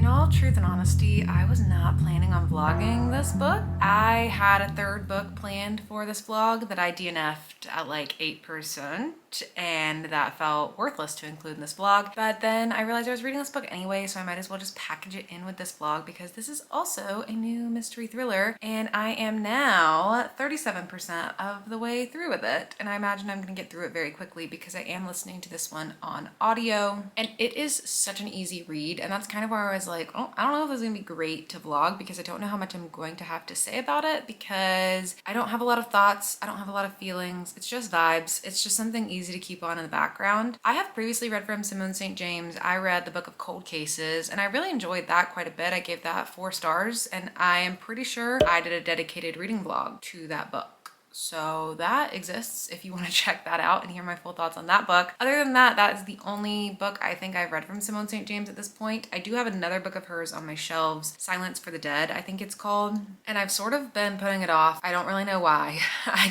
all truth and honesty, I was not planning on vlogging this book. I had a third book planned for this vlog that I DNF'd at like 8%, and that felt worthless to include in this vlog. But then I realized I was reading this book anyway, so I might as well just package it in with this vlog because this is also a new mystery thriller, and I am now 37% of the way through with it. And I imagine I'm gonna get through it very quickly because I am listening to this one on audio, and it is such an easy read. And that's kind of where I was like, oh, I don't know if this is gonna be great to vlog because I don't know how much I'm going to have to say about it because I don't have a lot of thoughts, I don't have a lot of feelings. It's just vibes. It's just something easy to keep on in the background. I have previously read from Simone St. James. I read the Book of Cold Cases and I really enjoyed that quite a bit. I gave that 4 stars, and I am pretty sure I did a dedicated reading vlog to that book. So that exists if you want to check that out and hear my full thoughts on that book. Other than that, that is the only book I think I've read from Simone St. James at this point. I do have another book of hers on my shelves, Silence for the Dead, I think it's called. And I've sort of been putting it off. I don't really know why. I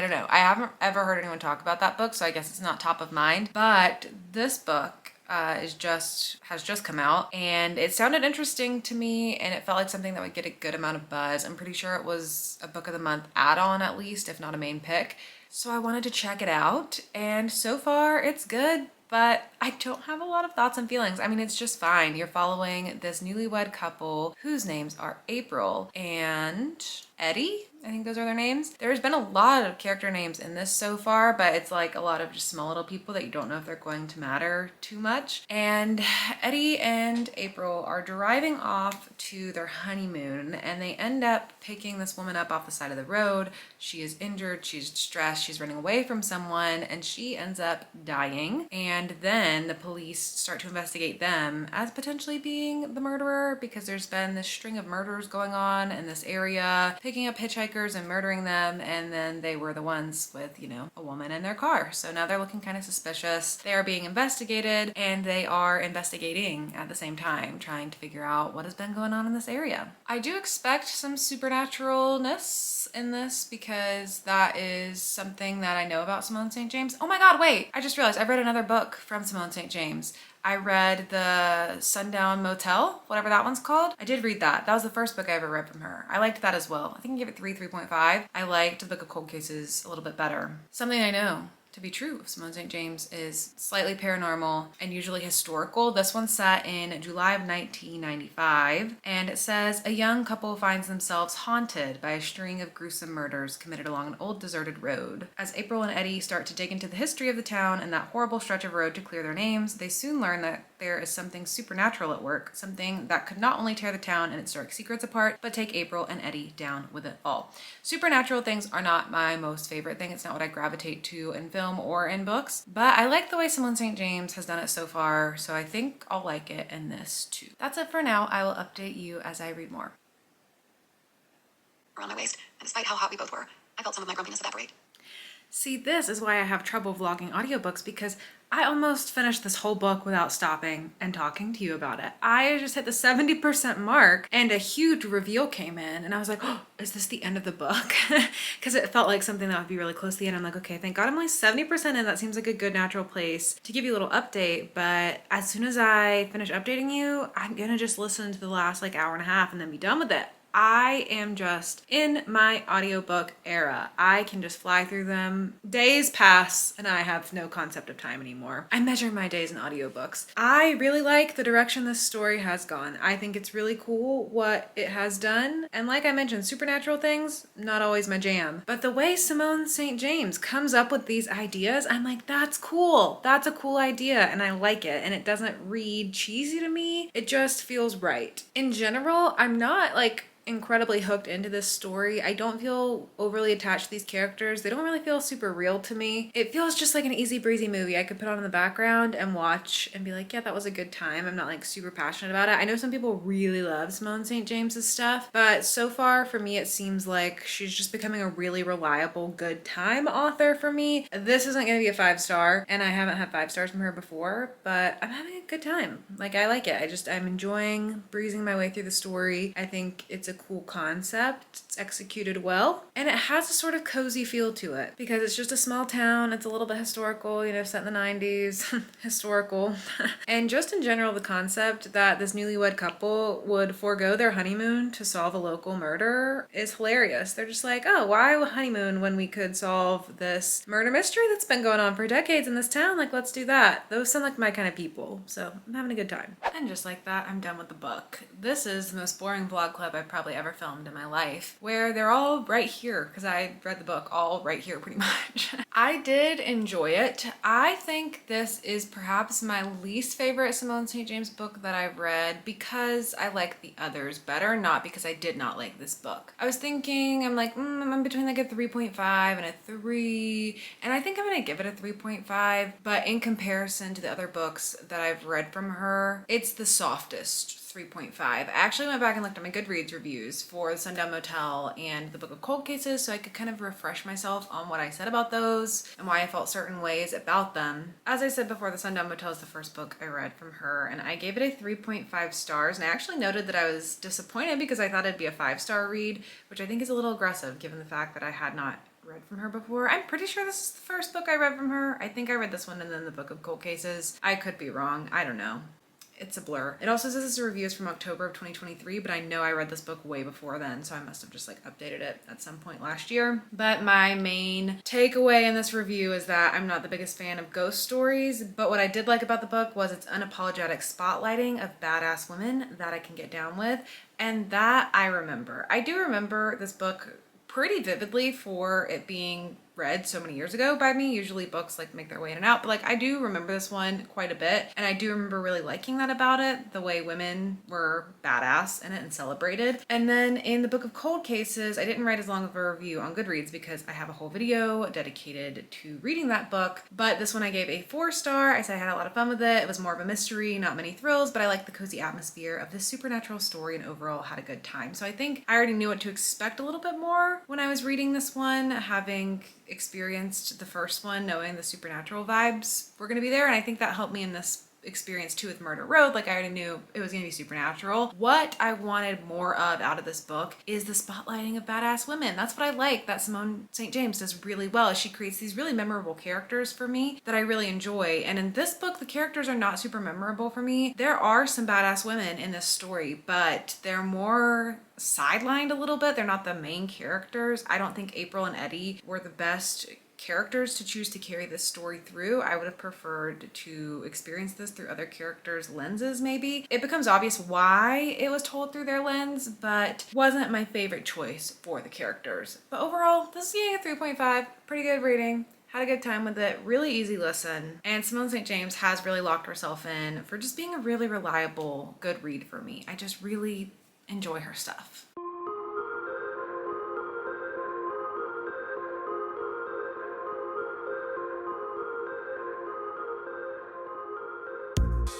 don't know. I haven't ever heard anyone talk about that book, so I guess it's not top of mind. But this book has just come out, and it sounded interesting to me, and it felt like something that would get a good amount of buzz. I'm pretty sure it was a book of the month add-on at least, if not a main pick. So I wanted to check it out, and so far it's good, but I don't have a lot of thoughts and feelings. I mean, it's just fine. You're following this newlywed couple whose names are April and Eddie. I think those are their names. There's been a lot of character names in this so far, but it's like a lot of just small little people that you don't know if they're going to matter too much. And Eddie and April are driving off to their honeymoon, and they end up picking this woman up off the side of the road. She is injured, she's distressed, she's running away from someone, and she ends up dying. And then the police start to investigate them as potentially being the murderer because there's been this string of murders going on in this area, picking up hitchhikers and murdering them, and then they were the ones with, you know, a woman in their car. So now they're looking kind of suspicious. They are being investigated, and they are investigating at the same time, trying to figure out what has been going on in this area. I do expect some supernaturalness in this because that is something that I know about Simone St. James. Oh my god, wait! I just realized I've read another book from Simone St. James. I read the Sundown Motel, whatever that one's called. I did read that. That was the first book I ever read from her. I liked that as well. I think I gave it 3.5. I liked the Book of Cold Cases a little bit better. Something I know to be true of Simone St. James is slightly paranormal and usually historical. This one's set in July of 1995, and it says a young couple finds themselves haunted by a string of gruesome murders committed along an old deserted road. As April and Eddie start to dig into the history of the town and that horrible stretch of road to clear their names, they soon learn that there is something supernatural at work, something that could not only tear the town and its dark secrets apart, but take April and Eddie down with it all. Supernatural things are not my most favorite thing. It's not what I gravitate to in film or in books, but I like the way Simone St. James has done it so far, so I think I'll like it in this too. That's it for now. I will update you as I read more. Around my waist, and despite how hot we both were, I felt some of my grumpiness evaporate. See, this is why I have trouble vlogging audiobooks, because I almost finished this whole book without stopping and talking to you about it. I just hit the 70% mark and a huge reveal came in, and I was like, oh, is this the end of the book? Because it felt like something that would be really close to the end. I'm like, okay, thank God I'm only 70% in. That seems like a good natural place to give you a little update. But as soon as I finish updating you, I'm gonna just listen to the last like hour and a half and then be done with it. I am just in my audiobook era. I can just fly through them. Days pass and I have no concept of time anymore. I measure my days in audiobooks. I really like the direction this story has gone. I think it's really cool what it has done. And like I mentioned, supernatural things, not always my jam. But the way Simone St. James comes up with these ideas, I'm like, that's cool. That's a cool idea and I like it. And it doesn't read cheesy to me. It just feels right. In general, I'm not like incredibly hooked into this story. I don't feel overly attached to these characters. They don't really feel super real to me. It feels just like an easy breezy movie I could put on in the background and watch and be like, yeah, that was a good time. I'm not like super passionate about it. I know some people really love Simone St. James's stuff, but so far for me it seems like she's just becoming a really reliable good time author for me. This isn't gonna be a 5-star, and I haven't had 5 stars from her before, but I'm having a good time. Like, I like it. I'm enjoying breezing my way through the story. I think it's a a cool concept. It's executed well, and it has a sort of cozy feel to it because it's just a small town. It's a little bit historical, you know, set in the 90s, historical. And just in general, the concept that this newlywed couple would forego their honeymoon to solve a local murder is hilarious. They're just like, oh, why honeymoon when we could solve this murder mystery that's been going on for decades in this town? Like, let's do that. Those sound like my kind of people, so I'm having a good time. And just like that, I'm done with the book. This is the most boring vlog clip I've probably ever filmed in my life, where they're all right here, because I read the book all right here pretty much. I did enjoy it. I think this is perhaps my least favorite Simone St. James book that I've read because I like the others better, not because I did not like this book. I was thinking, I'm like, I'm between like a 3.5 and a 3, and I think I'm gonna give it a 3.5, but in comparison to the other books that I've read from her, it's the softest 3.5. I actually went back and looked at my Goodreads reviews for The Sundown Motel and the Book of Cold Cases so I could kind of refresh myself on what I said about those and why I felt certain ways about them. As I said before, The Sundown Motel is the first book I read from her, and I gave it a 3.5 stars, and I actually noted that I was disappointed because I thought it'd be a 5-star read, which I think is a little aggressive given the fact that I had not read from her before. I'm pretty sure this is the first book I read from her. I think I read this one and then the Book of Cold Cases. I could be wrong. I don't know. It's a blur. It also says this review is from October of 2023, but I know I read this book way before then, so I must have just like updated it at some point last year. But my main takeaway in this review is that I'm not the biggest fan of ghost stories, but what I did like about the book was its unapologetic spotlighting of badass women that I can get down with, and that I remember. I do remember this book pretty vividly for it being read so many years ago by me. Usually books like make their way in and out, but like I do remember this one quite a bit, and I do remember really liking that about it, the way women were badass in it and celebrated. And then in the Book of Cold Cases, I didn't write as long of a review on Goodreads because I have a whole video dedicated to reading that book, but this one I gave a 4-star. I said I had a lot of fun with it. It was more of a mystery, not many thrills, but I liked the cozy atmosphere of this supernatural story and overall had a good time. So I think I already knew what to expect a little bit more when I was reading this one, having experienced the first one, knowing the supernatural vibes were going to be there, and I think that helped me in this experience too with Murder Road. Like I already knew it was going to be supernatural. What I wanted more of out of this book is the spotlighting of badass women. That's what I like that Simone St. James does really well. She creates these really memorable characters for me that I really enjoy, and in this book the characters are not super memorable for me. There are some badass women in this story, but they're more sidelined a little bit. They're not the main characters. I don't think April and Eddie were the best characters to choose to carry this story through. I would have preferred to experience this through other characters' lenses maybe. It becomes obvious why it was told through their lens, but wasn't my favorite choice for the characters. But overall, this is getting a 3.5. Pretty good reading. Had a good time with it, really easy listen, and Simone St. James has really locked herself in for just being a really reliable, good read for me. I just really enjoy her stuff.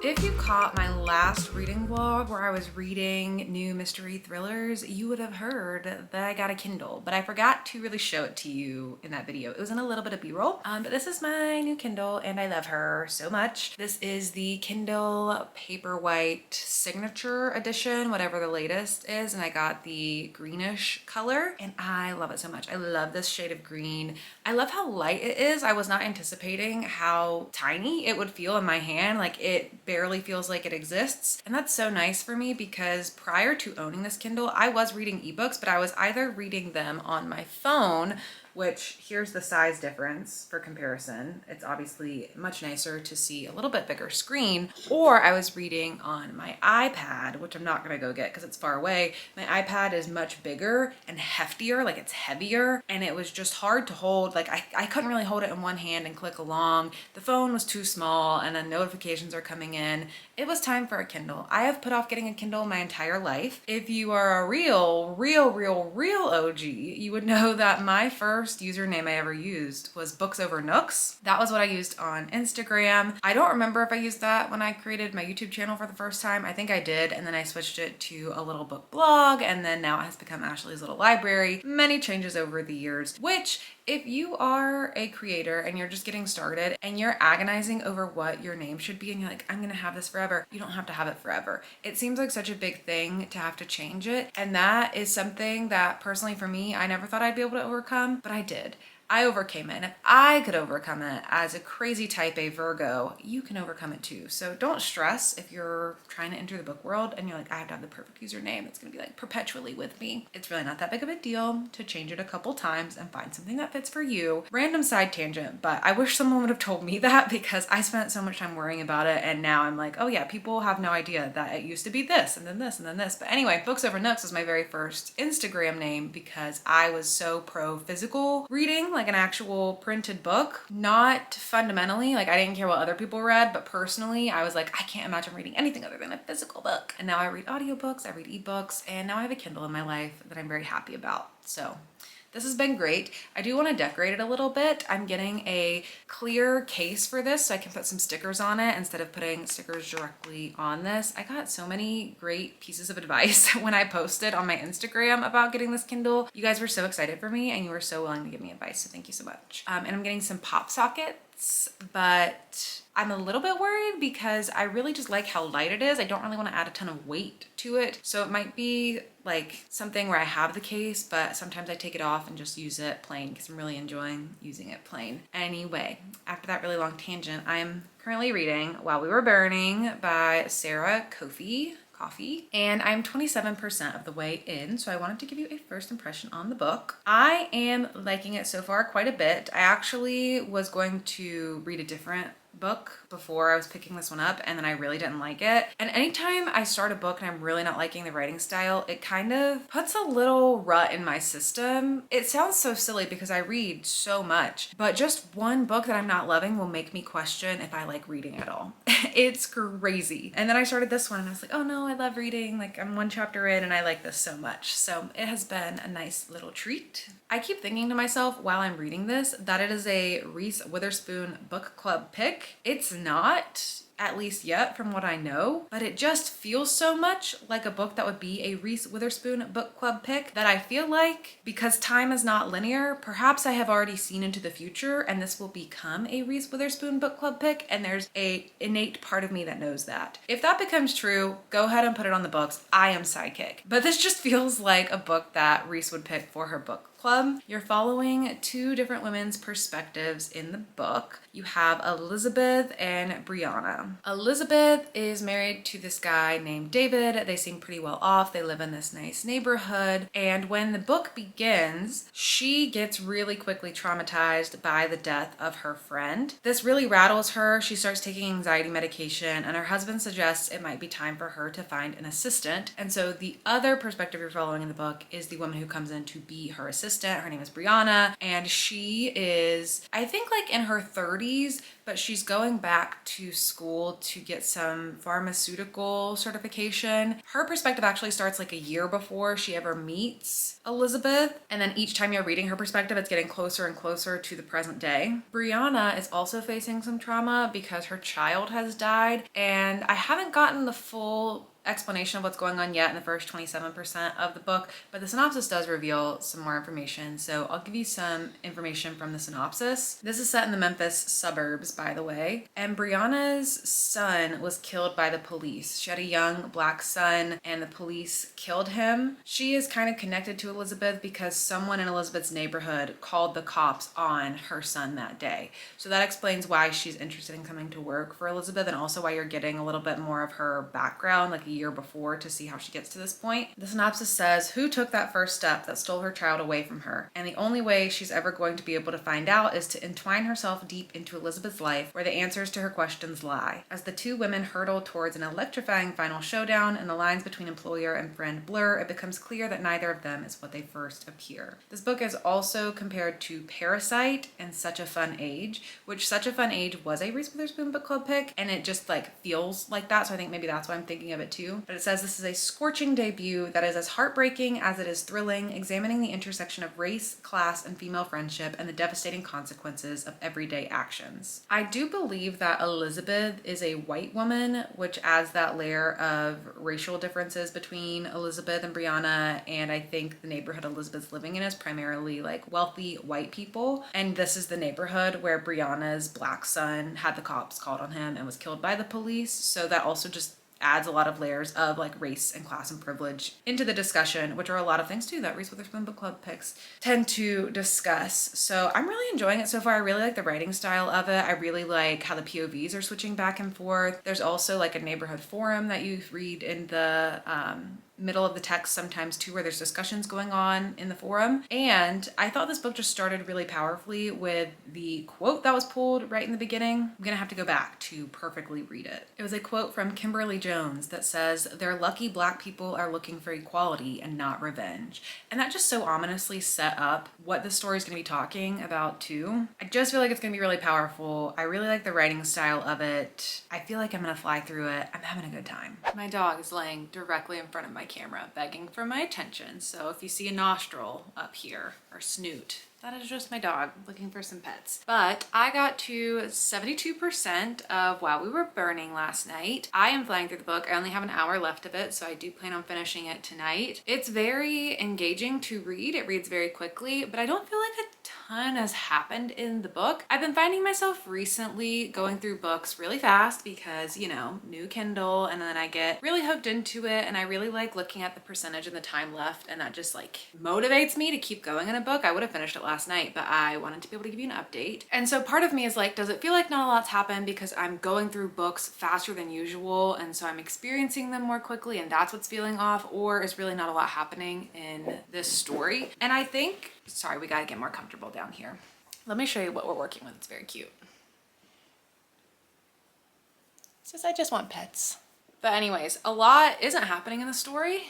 If you caught my last reading vlog where I was reading new mystery thrillers, you would have heard that I got a Kindle, but I forgot to really show it to you in that video. It was in a little bit of B-roll, but this is my new Kindle and I love her so much. This is the Kindle Paperwhite Signature Edition, whatever the latest is, and I got the greenish color and I love it so much. I love this shade of green. I love how light it is. I was not anticipating how tiny it would feel in my hand. Like it barely feels like it exists. And that's so nice for me because prior to owning this Kindle, I was reading ebooks, but I was either reading them on my phone, which here's the size difference for comparison. It's obviously much nicer to see a little bit bigger screen, or I was reading on my iPad, which I'm not gonna go get because it's far away. My iPad is much bigger and heftier, like it's heavier, and it was just hard to hold. Like I couldn't really hold it in one hand and click along. The phone was too small and then notifications are coming in. It was time for a Kindle. I have put off getting a Kindle my entire life. If you are a real OG, you would know that my first username I ever used was Books Over Nooks. That was what I used on Instagram. I don't remember if I used that when I created my YouTube channel for the first time. I think I did, and then I switched it to a little book blog, and then now it has become Ashley's Little Library. Many changes over the years, which If you are a creator and you're just getting started and you're agonizing over what your name should be and you're like, I'm gonna have this forever, you don't have to have it forever. It seems like such a big thing to have to change it. And that is something that personally for me, I never thought I'd be able to overcome, but I did. I overcame it. And if I could overcome it as a crazy type A Virgo, you can overcome it too. So don't stress if you're trying to enter the book world and you're like, I have to have the perfect username that's gonna be like perpetually with me. It's really not that big of a deal to change it a couple times and find something that fits for you. Random side tangent, but I wish someone would have told me that because I spent so much time worrying about it and now I'm like, oh yeah, people have no idea that it used to be this and then this and then this. But anyway, Books Over Nooks was my very first Instagram name because I was so pro physical reading, like an actual printed book. Not fundamentally, like I didn't care what other people read, but personally I was like, I can't imagine reading anything other than a physical book. And now I read audiobooks, I read ebooks, and now I have a Kindle in my life that I'm very happy about. So this has been great. I do want to decorate it a little bit. I'm getting a clear case for this so I can put some stickers on it instead of putting stickers directly on this. I got so many great pieces of advice when I posted on my Instagram about getting this Kindle. You guys were so excited for me and you were so willing to give me advice, so thank you so much. And I'm getting some pop sockets, but I'm a little bit worried because I really just like how light it is. I don't really want to add a ton of weight to it. So it might be like something where I have the case, but sometimes I take it off and just use it plain because I'm really enjoying using it plain. Anyway, after that really long tangent, I'm currently reading While We Were Burning by Sarah Coffey. And I'm 27% of the way in, so I wanted to give you a first impression on the book. I am liking it so far quite a bit. I actually was going to read a different book before I was picking this one up and then I really didn't like it. And anytime I start a book and I'm really not liking the writing style, it kind of puts a little rut in my system. It sounds so silly because I read so much, but just one book that I'm not loving will make me question if I like reading at all. It's crazy. And then I started this one and I was like, oh no, I love reading. Like I'm one chapter in and I like this so much. So it has been a nice little treat. I keep thinking to myself while I'm reading this that it is a Reese Witherspoon book club pick. It's not, at least yet from what I know, but it just feels so much like a book that would be a Reese Witherspoon book club pick that I feel like, because time is not linear, perhaps I have already seen into the future and this will become a Reese Witherspoon book club pick, and there's a innate part of me that knows that. If that becomes true, go ahead and put it on the books. I am sidekick. But this just feels like a book that Reese would pick for her book club. You're following two different women's perspectives in the book. You have Elizabeth and Brianna. Elizabeth is married to this guy named David. They seem pretty well off. They live in this nice neighborhood. And when the book begins, she gets really quickly traumatized by the death of her friend. This really rattles her. She starts taking anxiety medication and her husband suggests it might be time for her to find an assistant. And so the other perspective you're following in the book is the woman who comes in to be her assistant. Her name is Brianna, and she is, I think, like in her 30s, but she's going back to school to get some pharmaceutical certification. Her perspective actually starts like a year before she ever meets Elizabeth, and then each time you're reading her perspective, it's getting closer and closer to the present day. Brianna is also facing some trauma because her child has died, and I haven't gotten the full explanation of what's going on yet in the first 27% of the book, but the synopsis does reveal some more information, so I'll give you some information from the synopsis. This is set in the Memphis suburbs, by the way, and Brianna's son was killed by the police. She had a young black son and the police killed him. She is kind of connected to Elizabeth because someone in Elizabeth's neighborhood called the cops on her son that day. So that explains why she's interested in coming to work for Elizabeth, and also why you're getting a little bit more of her background, like a year before, to see how she gets to this point. The synopsis says, who took that first step that stole her child away from her? And the only way she's ever going to be able to find out is to entwine herself deep into Elizabeth's life, where the answers to her questions lie. As the two women hurtle towards an electrifying final showdown and the lines between employer and friend blur, it becomes clear that neither of them is what they first appear. This book is also compared to Parasite and Such a Fun Age, which Such a Fun Age was a Reese Witherspoon book club pick, and it just like feels like that, so I think maybe that's why I'm thinking of it too. to. But it says this is a scorching debut that is as heartbreaking as it is thrilling, examining the intersection of race, class, and female friendship and the devastating consequences of everyday actions. I do believe that Elizabeth is a white woman, which adds that layer of racial differences between Elizabeth and Brianna, and I think the neighborhood Elizabeth's living in is primarily like wealthy white people, and this is the neighborhood where Brianna's black son had the cops called on him and was killed by the police, so that also just adds a lot of layers of like race and class and privilege into the discussion, which are a lot of things too that Reese Witherspoon Book Club picks tend to discuss. So I'm really enjoying it so far. I really like the writing style of it. I really like how the POVs are switching back and forth. There's also like a neighborhood forum that you read in the middle of the text sometimes too, where there's discussions going on in the forum. And I thought this book just started really powerfully with the quote that was pulled right in the beginning. I'm gonna have to go back to perfectly read it. It was a quote from Kimberly Jones that says, "They're lucky Black people are looking for equality and not revenge." And that just so ominously set up what the story is gonna be talking about too. I just feel like it's gonna be really powerful. I really like the writing style of it. I feel like I'm gonna fly through it. I'm having a good time. My dog is laying directly in front of my camera, begging for my attention. So if you see a nostril up here or snoot, that is just my dog looking for some pets. But I got to 72% of While We Were Burning last night. I am flying through the book. I only have an hour left of it, so I do plan on finishing it tonight. It's very engaging to read. It reads very quickly, but I don't feel like a ton has happened in the book. I've been finding myself recently going through books really fast because, you know, new Kindle, and then I get really hooked into it, and I really like looking at the percentage and the time left, and that just like motivates me to keep going in a book. I would have finished it last night, but I wanted to be able to give you an update. And so part of me is like, does it feel like not a lot's happened because I'm going through books faster than usual, and so I'm experiencing them more quickly, and that's what's feeling off, or is really not a lot happening in this story? And I think, sorry, we gotta get more comfortable down here. Let me show you what we're working with. It's very cute. It says, "I just want pets." But anyways, a lot isn't happening in the story.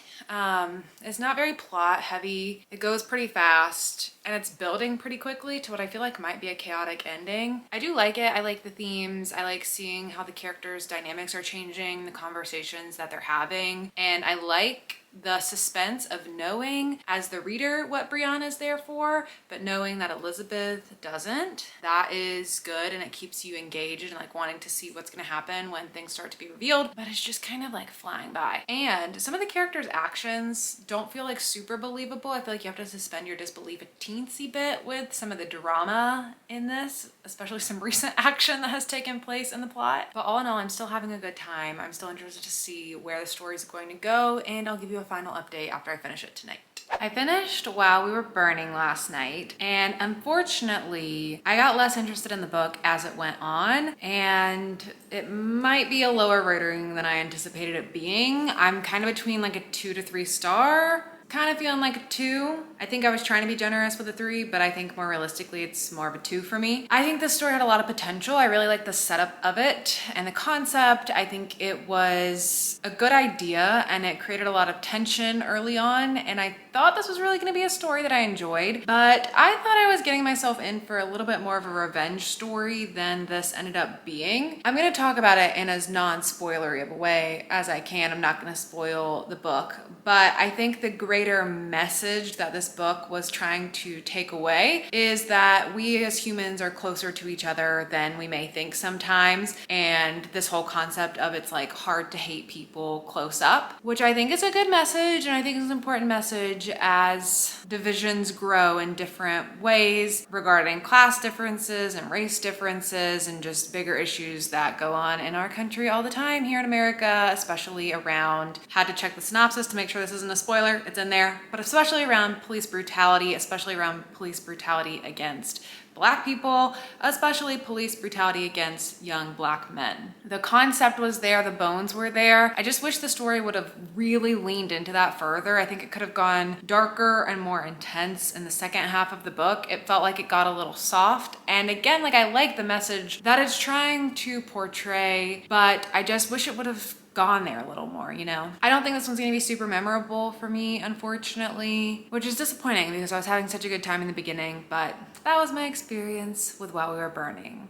It's not very plot heavy. It goes pretty fast, and it's building pretty quickly to what I feel like might be a chaotic ending. I do like it. I like the themes. I like seeing how the characters' dynamics are changing, the conversations that they're having, and I like the suspense of knowing as the reader what Brianna's there for, but knowing that Elizabeth doesn't. That is good, and it keeps you engaged and like wanting to see what's gonna happen when things start to be revealed, but it's just kind of like flying by. And some of the characters' actions don't feel like super believable. I feel like you have to suspend your disbelief a teensy bit with some of the drama in this, especially some recent action that has taken place in the plot. But all in all, I'm still having a good time. I'm still interested to see where the story is going to go, and I'll give you a final update after I finish it tonight. I finished While We Were Burning last night, and unfortunately I got less interested in the book as it went on, and it might be a lower rating than I anticipated it being. I'm kind of between like a 2 to 3 star. Kind of feeling like a 2. I think I was trying to be generous with a 3, but I think more realistically it's more of a 2 for me. I think this story had a lot of potential. I really like the setup of it and the concept. I think it was a good idea, and it created a lot of tension early on, and I thought this was really going to be a story that I enjoyed, but I thought I was getting myself in for a little bit more of a revenge story than this ended up being. I'm going to talk about it in as non-spoilery of a way as I can. I'm not going to spoil the book, but I think the greater message that this book was trying to take away is that we as humans are closer to each other than we may think sometimes, and this whole concept of it's like hard to hate people close up, which I think is a good message, and I think is an important message as divisions grow in different ways regarding class differences and race differences and just bigger issues that go on in our country all the time here in America, especially around, had to check the synopsis to make sure this isn't a spoiler, it's in there, but especially around police brutality, especially around police brutality against Black people, especially police brutality against young Black men. The concept was there, the bones were there. I just wish the story would have really leaned into that further. I think it could have gone darker and more intense in the second half of the book. It felt like it got a little soft. And again, like, I like the message that it's trying to portray, but I just wish it would have gone there a little more, you know? I don't think this one's gonna be super memorable for me, unfortunately, which is disappointing because I was having such a good time in the beginning, but that was my experience with While We Were Burning.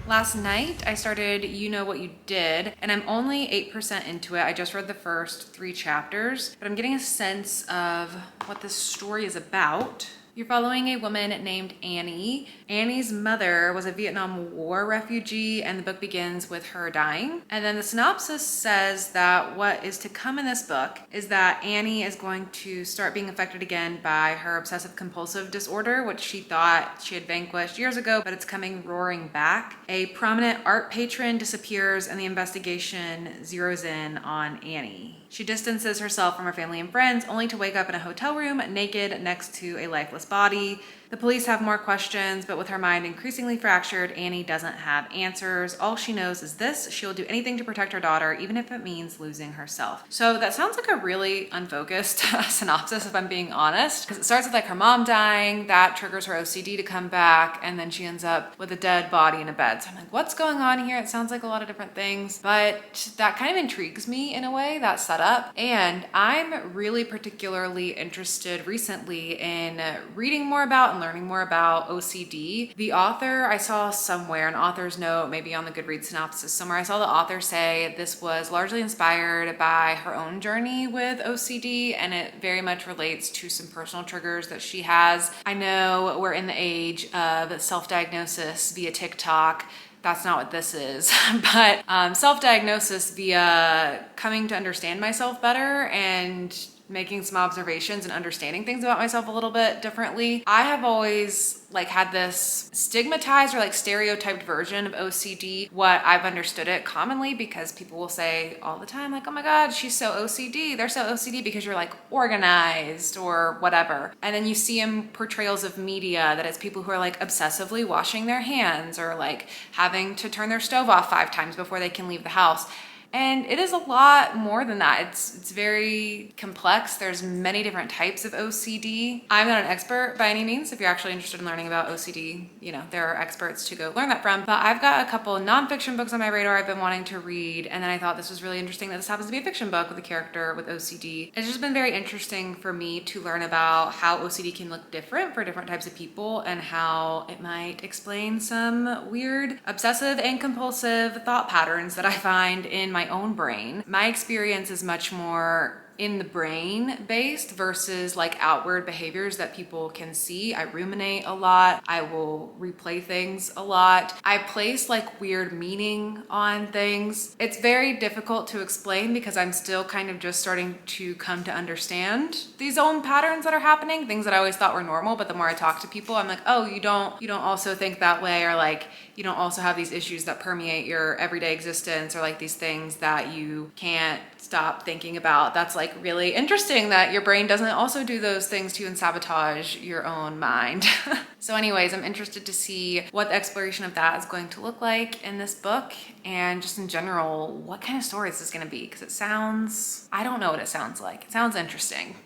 Last night I started You Know What You Did, and I'm only 8% into it. I just read the first 3 chapters, but I'm getting a sense of what this story is about. You're following a woman named Annie. Annie's mother was a Vietnam War refugee, and the book begins with her dying. And then the synopsis says that what is to come in this book is that Annie is going to start being affected again by her obsessive compulsive disorder, which she thought she had vanquished years ago, but it's coming roaring back. A prominent art patron disappears, and the investigation zeroes in on Annie. She distances herself from her family and friends, only to wake up in a hotel room naked next to a lifeless body. The police have more questions, but with her mind increasingly fractured, Annie doesn't have answers. All she knows is this: she will do anything to protect her daughter, even if it means losing herself. So that sounds like a really unfocused synopsis, if I'm being honest, because it starts with like her mom dying, that triggers her OCD to come back, and then she ends up with a dead body in a bed. So I'm like, what's going on here? It sounds like a lot of different things, but that kind of intrigues me in a way, that setup. And I'm really particularly interested recently in reading more about and learning more about OCD. The author, I saw somewhere, an author's note, maybe on the Goodreads synopsis somewhere, I saw the author say this was largely inspired by her own journey with OCD, and it very much relates to some personal triggers that she has. I know we're in the age of self-diagnosis via TikTok. That's not what this is, but self-diagnosis via coming to understand myself better and making some observations and understanding things about myself a little bit differently. I have always had this stigmatized or stereotyped version of OCD, what I've understood it commonly, because people will say all the time, like, oh my God, she's so OCD. They're so OCD because you're organized or whatever. And then you see in portrayals of media that it's people who are obsessively washing their hands or having to turn their stove off 5 times before they can leave the house. And it is a lot more than that. It's very complex. There's many different types of OCD. I'm not an expert by any means. If you're actually interested in learning about OCD, there are experts to go learn that from. But I've got a couple nonfiction books on my radar I've been wanting to read. And then I thought this was really interesting that this happens to be a fiction book with a character with OCD. It's just been very interesting for me to learn about how OCD can look different for different types of people and how it might explain some weird obsessive and compulsive thought patterns that I find in my own brain. My experience is much more in the brain based versus outward behaviors that people can see. I ruminate a lot. I will replay things a lot. I place weird meaning on things. It's very difficult to explain because I'm still kind of just starting to come to understand these own patterns that are happening, things that I always thought were normal, but the more I talk to people, I'm like, oh, you don't also think that way, or you don't also have these issues that permeate your everyday existence, or these things that you can't stop thinking about. That's really interesting that your brain doesn't also do those things to you and sabotage your own mind. So anyways, I'm interested to see what the exploration of that is going to look like in this book, and just in general, what kind of story this is going to be, because I don't know what it sounds like. It sounds interesting.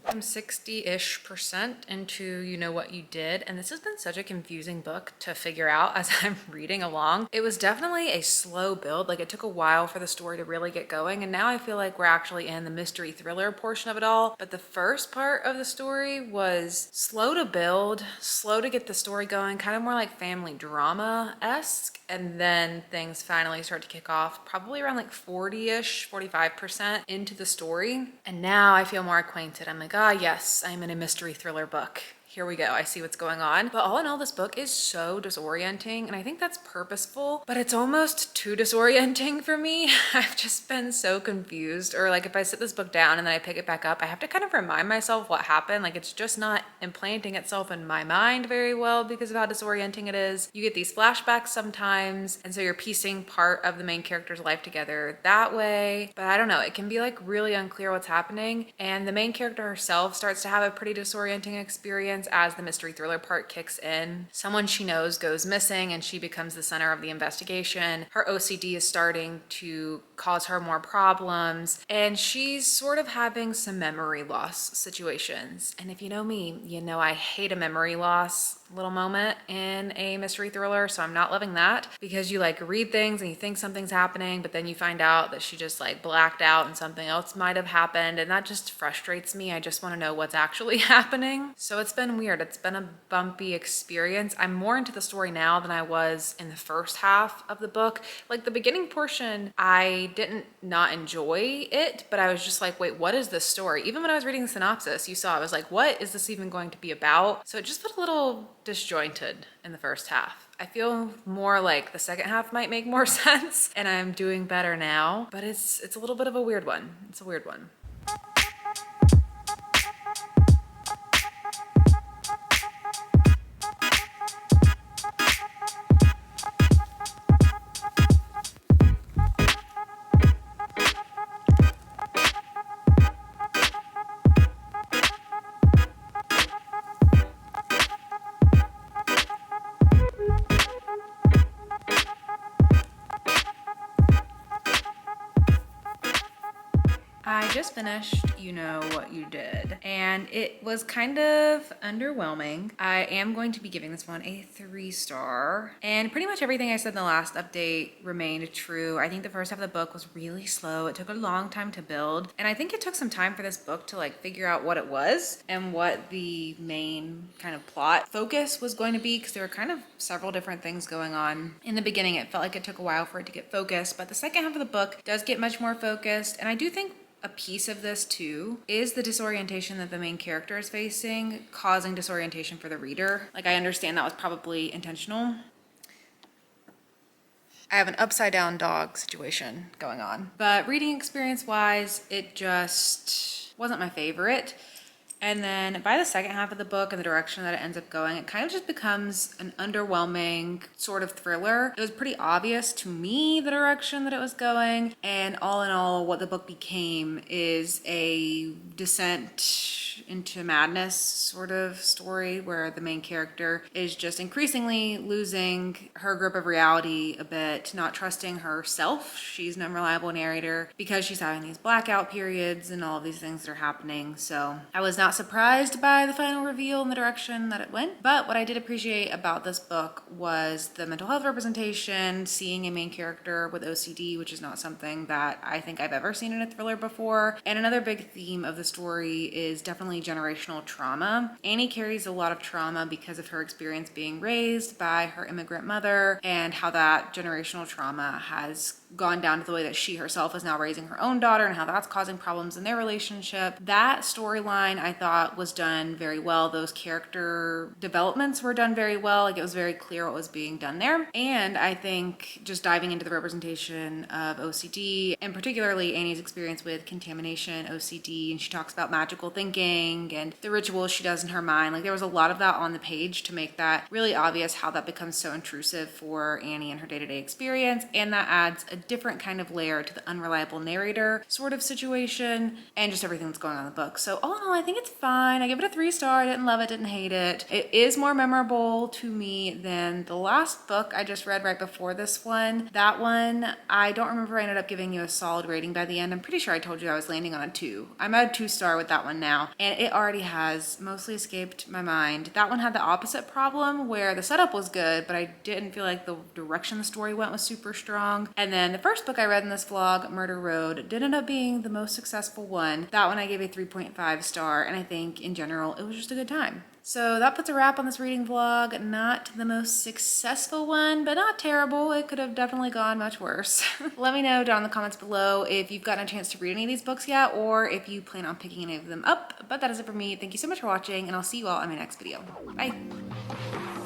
I'm 60-ish% into You Know What You Did, and this has been such a confusing book to figure out as I'm reading along. It was definitely a slow build. It took a while for the story to really get going, and now I feel like we're actually in the mystery thriller portion of it all. But the first part of the story was slow to build, slow to get the story going, kind of more like family drama-esque, and then things finally start to kick off probably around 40-ish, 45% into the story. And now I feel more acquainted. I'm like, ah, yes, I'm in a mystery thriller book. Here we go. I see what's going on. But all in all, this book is so disorienting, and I think that's purposeful, but it's almost too disorienting for me. I've just been so confused. Or if I sit this book down and then I pick it back up, I have to kind of remind myself what happened. It's just not implanting itself in my mind very well because of how disorienting it is. You get these flashbacks sometimes, and so you're piecing part of the main character's life together that way. But I don't know, it can be really unclear what's happening, and the main character herself starts to have a pretty disorienting experience as the mystery thriller part kicks in. Someone she knows goes missing and she becomes the center of the investigation. Her OCD is starting to cause her more problems, and she's sort of having some memory loss situations. And if you know me, you know I hate a memory loss little moment in a mystery thriller, so I'm not loving that, because you read things and you think something's happening, but then you find out that she just blacked out and something else might have happened, and that just frustrates me. I just want to know what's actually happening. So it's been been weird. It's been a bumpy experience. I'm more into the story now than I was in the first half of the book. Like the beginning portion, I didn't not enjoy it, but I was just like, wait, what is this story? Even when I was reading the synopsis, you saw, I was like, what is this even going to be about? So it just felt a little disjointed in the first half. I feel more like the second half might make more sense, and I'm doing better now, but it's a little bit of a weird one. It's a weird one. I just finished You Know What You Did, and it was kind of underwhelming. I am going to be giving this one a 3-star, and pretty much everything I said in the last update remained true. I think the first half of the book was really slow. It took a long time to build, and I think it took some time for this book to like figure out what it was and what the main kind of plot focus was going to be, because there were kind of several different things going on. In the beginning, it felt like it took a while for it to get focused, but the second half of the book does get much more focused, and I do think a piece of this too is the disorientation that the main character is facing, causing disorientation for the reader. Like, I understand that was probably intentional. I have an upside down dog situation going on, but reading experience wise, it just wasn't my favorite. And then by the second half of the book and the direction that it ends up going, it kind of just becomes an underwhelming sort of thriller. It was pretty obvious to me the direction that it was going. And all in all, what the book became is a descent into madness sort of story where the main character is just increasingly losing her grip of reality a bit, not trusting herself. She's an unreliable narrator because she's having these blackout periods and all of these things that are happening. So I was not surprised by the final reveal and the direction that it went. But what I did appreciate about this book was the mental health representation, seeing a main character with OCD, which is not something that I think I've ever seen in a thriller before. And another big theme of the story is definitely generational trauma. Annie carries a lot of trauma because of her experience being raised by her immigrant mother, and how that generational trauma has gone down to the way that she herself is now raising her own daughter, and how that's causing problems in their relationship. That storyline I thought was done very well. Those character developments were done very well. Like, it was very clear what was being done there. And I think just diving into the representation of OCD, and particularly Annie's experience with contamination OCD, and she talks about magical thinking and the rituals she does in her mind. Like, there was a lot of that on the page to make that really obvious how that becomes so intrusive for Annie and her day-to-day experience. And that adds a different kind of layer to the unreliable narrator sort of situation and just everything that's going on in the book. So all in all, I think it's fine. I give it a 3-star. I didn't love it, didn't hate it. It is more memorable to me than the last book I just read right before this one. That one, I don't remember, I ended up giving you a solid rating by the end. I'm pretty sure I told you I was landing on a 2. I'm at a 2-star with that one now, and it already has mostly escaped my mind. That one had the opposite problem where the setup was good, but I didn't feel like the direction the story went was super strong. And then the first book I read in this vlog, Murder Road, did end up being the most successful one. That one I gave a 3.5 star, and I think in general it was just a good time. So that puts a wrap on this reading vlog. Not the most successful one, but not terrible. It could have definitely gone much worse. Let me know down in the comments below if you've gotten a chance to read any of these books yet, or if you plan on picking any of them up. But that is it for me. Thank you so much for watching, and I'll see you all in my next video. Bye.